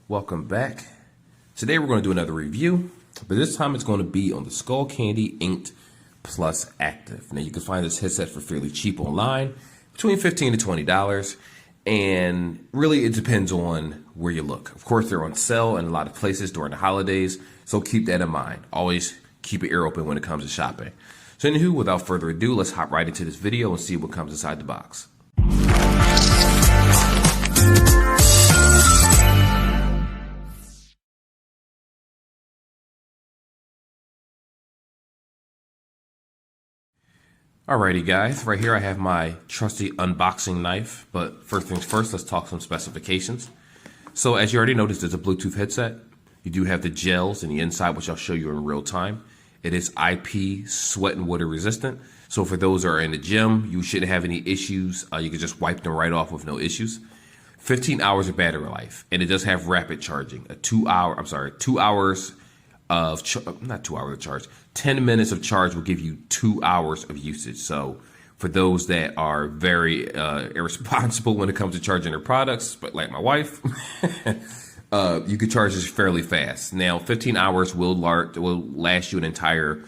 Welcome back. Today we're going to do another review, but this time it's going to be on the Skullcandy Inked Plus Active. Now you can find this headset for fairly cheap online, between $15 to $20, and really it depends on where you look. Of course, they're on sale in a lot of places during the holidays, so keep that in mind. Always keep your ear open when it comes to shopping. So anywho, without further ado, let's hop right into this video and see what comes inside the box. Alrighty guys, right here I have my trusty unboxing knife, but first things first, let's talk some specifications. So as you already noticed, it's a Bluetooth headset. You do have the gels in the inside, which I'll show you in real time. It is IP sweat and water resistant. So for those that are in the gym, you shouldn't have any issues. You can just wipe them right off with no issues. 15 hours of battery life, and it does have rapid charging. 2 hours of, not 2 hours of charge, 10 minutes of charge will give you 2 hours of usage. So for those that are very irresponsible when it comes to charging their products, but like my wife, you can charge this fairly fast. Now, 15 hours will last you an entire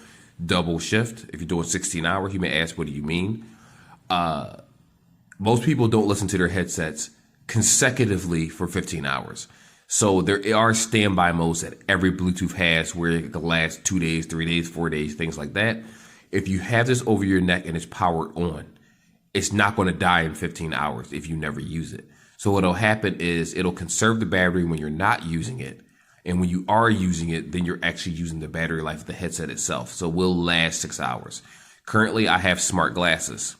double shift. If you're doing 16 hours, you may ask, what do you mean? Most people don't listen to their headsets consecutively for 15 hours. So there are standby modes that every Bluetooth has where it can last 2 days, 3 days, 4 days, things like that. If you have this over your neck and it's powered on, it's not going to die in 15 hours if you never use it. So what'll happen is it'll conserve the battery when you're not using it. And when you are using it, then you're actually using the battery life of the headset itself. So it will last 6 hours. Currently, I have smart glasses.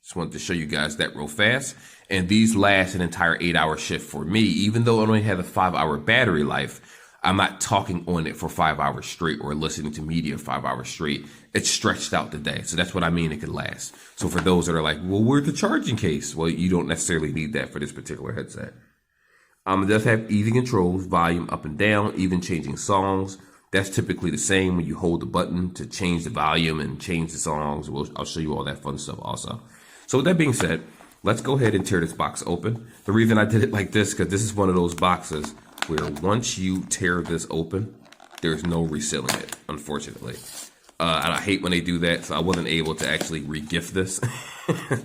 Just wanted to show you guys that real fast. And these last an entire 8-hour shift for me. Even though it only has a 5-hour battery life, I'm not talking on it for 5 hours straight or listening to media 5 hours straight. It's stretched out the day. So that's what I mean, it can last. So for those that are like, well, where's the charging case? Well, you don't necessarily need that for this particular headset. It does have easy controls, volume up and down, even changing songs. That's typically the same when you hold the button to change the volume and change the songs. I'll show you all that fun stuff also. So with that being said, let's go ahead and tear this box open. The reason I did it like this, because this is one of those boxes where once you tear this open, there's no resealing it, unfortunately. And I hate when they do that, so I wasn't able to actually re-gift this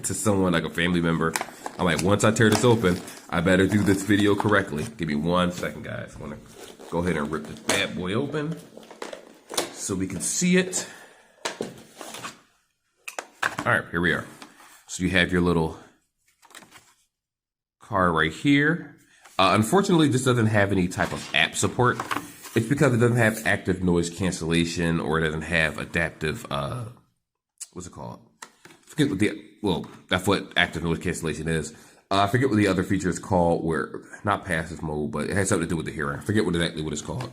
to someone, like a family member. I'm like, once I tear this open, I better do this video correctly. Give me 1 second, guys. I'm gonna go ahead and rip this bad boy open so we can see it. All right, here we are. So you have your little card right here. Unfortunately, this doesn't have any type of app support. It's because it doesn't have active noise cancellation, or it doesn't have adaptive, what's it called? Forget what that's what active noise cancellation is. I forget what the other feature is called, where, not passive mode, but it has something to do with the hearing. I forget exactly what it's called.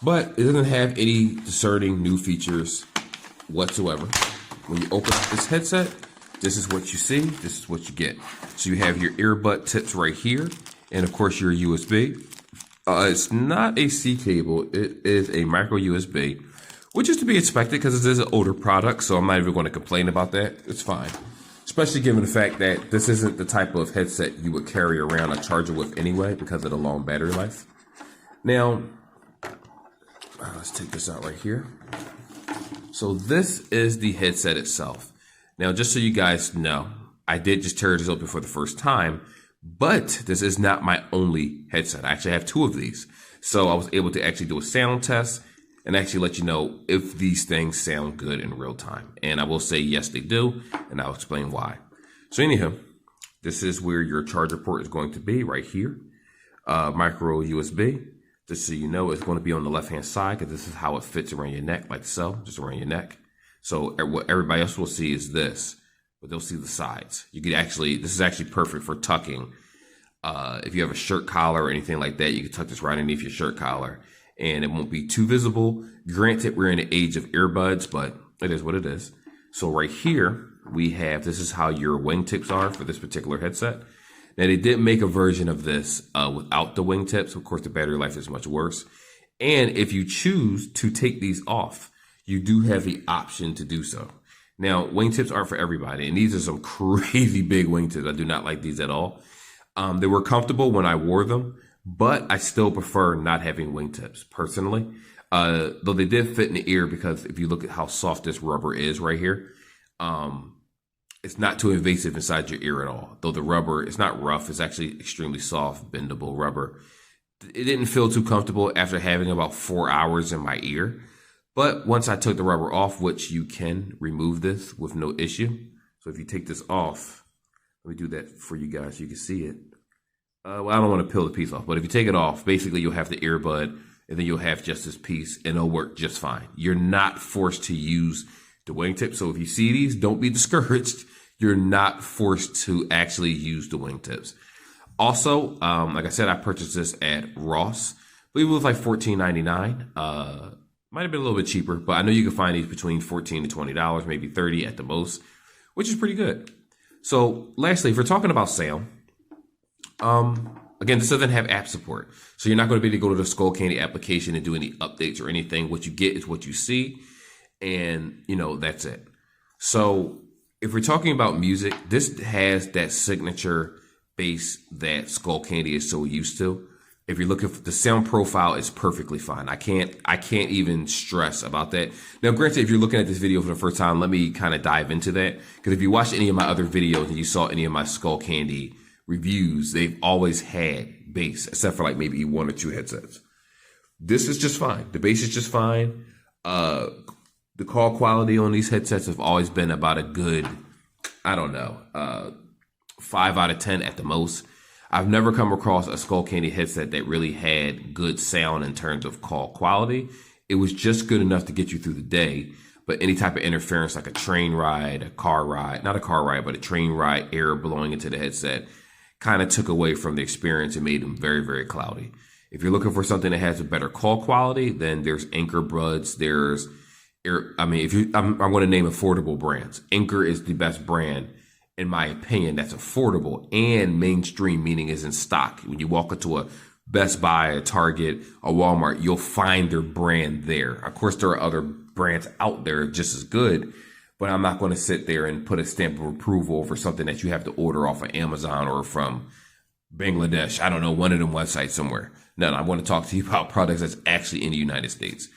But it doesn't have any discerning new features whatsoever. When you open up this headset, this is what you see, this is what you get. So you have your earbud tips right here, and of course your USB. It's not a C cable, it is a micro USB, which is to be expected because it is an older product, so I'm not even going to complain about that. It's fine. Especially given the fact that this isn't the type of headset you would carry around a charger with anyway because of the long battery life. Now, let's take this out right here. So this is the headset itself. Now, just so you guys know, I did just tear this open for the first time, but this is not my only headset. I actually have 2 of these. So I was able to actually do a sound test and actually let you know if these things sound good in real time. And I will say, yes, they do, and I'll explain why. So anyhow, this is where your charger port is going to be right here. Micro USB. Just so you know, it's going to be on the left-hand side because this is how it fits around your neck, like so, just around your neck. So what everybody else will see is this, but they'll see the sides. You could actually, this is actually perfect for tucking. If you have a shirt collar or anything like that, you can tuck this right underneath your shirt collar and it won't be too visible. Granted, we're in the age of earbuds, but it is what it is. So right here, we have, this is how your wingtips are for this particular headset. Now they did make a version of this without the wingtips. Of course, the battery life is much worse. And if you choose to take these off, you do have the option to do so. Now, wingtips aren't for everybody, and these are some crazy big wingtips. I do not like these at all. They were comfortable when I wore them, but I still prefer not having wingtips personally. Though they did fit in the ear, because if you look at how soft this rubber is right here, it's not too invasive inside your ear at all. Though the rubber, it's not rough, it's actually extremely soft, bendable rubber. It didn't feel too comfortable after having about 4 hours in my ear. But once I took the rubber off, which you can remove this with no issue. So if you take this off, let me do that for you guys so you can see it. Well, I don't want to peel the piece off, but if you take it off, basically you'll have the earbud, and then you'll have just this piece, and it'll work just fine. You're not forced to use the wingtip. So if you see these, don't be discouraged. You're not forced to actually use the wingtips. Also, like I said, I purchased this at Ross. I believe it was like $14.99. Might have been a little bit cheaper, but I know you can find these between $14 to $20, maybe $30 at the most, which is pretty good. So lastly, if we're talking about sound, again, this doesn't have app support. So you're not going to be able to go to the Skullcandy application and do any updates or anything. What you get is what you see, and that's it. So if we're talking about music, this has that signature bass that Skullcandy is so used to. If you're looking for the sound profile, is perfectly fine. I can't even stress about that. Now, granted, if you're looking at this video for the first time, let me kind of dive into that. Because if you watched any of my other videos and you saw any of my Skullcandy reviews, they've always had bass, except for like maybe 1 or 2 headsets. This is just fine. The bass is just fine. The call quality on these headsets have always been about a good, 5 out of 10 at the most. I've never come across a Skullcandy headset that really had good sound in terms of call quality. It was just good enough to get you through the day, but any type of interference like a train ride, a car ride, not a car ride, but a train ride, air blowing into the headset kind of took away from the experience and made them very, very cloudy. If you're looking for something that has a better call quality, then there's Anchor Buds, there's I'm going to name affordable brands. Anchor is the best brand, in my opinion, that's affordable and mainstream, meaning is in stock. When you walk into a Best Buy, a Target, a Walmart, you'll find their brand there. Of course, there are other brands out there just as good, but I'm not going to sit there and put a stamp of approval over something that you have to order off of Amazon or from Bangladesh. I don't know, one of them websites somewhere. No, I want to talk to you about products that's actually in the United States.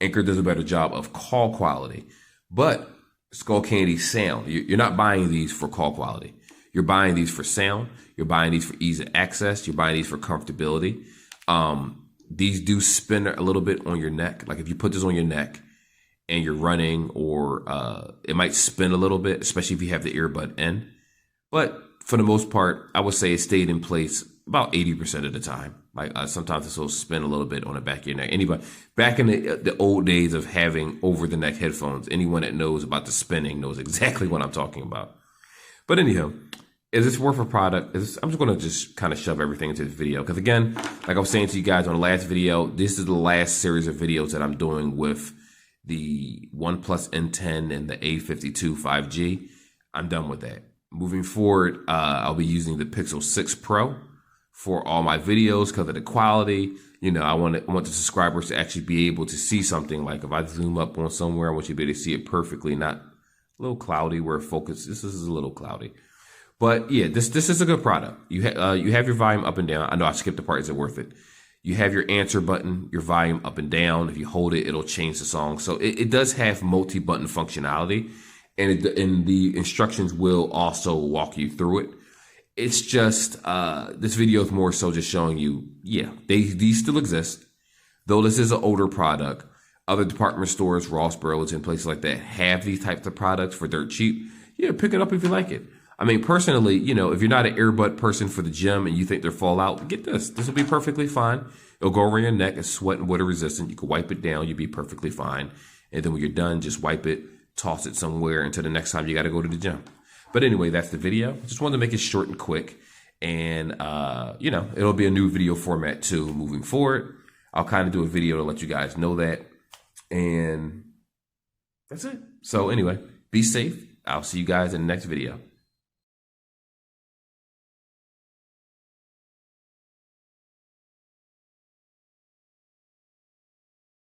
Anchor does a better job of call quality, but Skullcandy sound, you're not buying these for call quality. You're buying these for sound. You're buying these for ease of access. You're buying these for comfortability. These do spin a little bit on your neck. Like if you put this on your neck and you're running, or it might spin a little bit, especially if you have the earbud in. But for the most part, I would say it stayed in place about 80% of the time. Like sometimes this will spin a little bit on the back of your neck. Anybody back in the old days of having over the neck headphones, anyone that knows about the spinning knows exactly what I'm talking about. But anyhow, is this worth a product? I'm just going to just kind of shove everything into this video. Because again, like I was saying to you guys on the last video, this is the last series of videos that I'm doing with the OnePlus N10 and the A52 5G. I'm done with that. Moving forward, I'll be using the Pixel 6 Pro for all my videos because of the quality. I want the subscribers to actually be able to see something. Like if I zoom up on somewhere, I want you to be able to see it perfectly, not a little cloudy where focus. This is a little cloudy. But yeah, this is a good product. You have your volume up and down. I know I skipped the part. Is it worth it? You have your answer button, your volume up and down. If you hold it, it'll change the song. So it does have multi-button functionality, and the instructions will also walk you through it. It's just this video is more so just showing you, yeah, these still exist. Though this is an older product, other department stores, Ross, Burlington, places like that have these types of products for dirt cheap. Yeah, pick it up if you like it. I mean, personally, if you're not an earbud person for the gym and you think they're fall out, get this. This will be perfectly fine. It'll go around your neck. It's sweat and water resistant. You can wipe it down. You'll be perfectly fine. And then when you're done, just wipe it, toss it somewhere until the next time you got to go to the gym. But anyway, that's the video. Just wanted to make it short and quick. And, it'll be a new video format too moving forward. I'll kind of do a video to let you guys know that. And that's it. So anyway, be safe. I'll see you guys in the next video.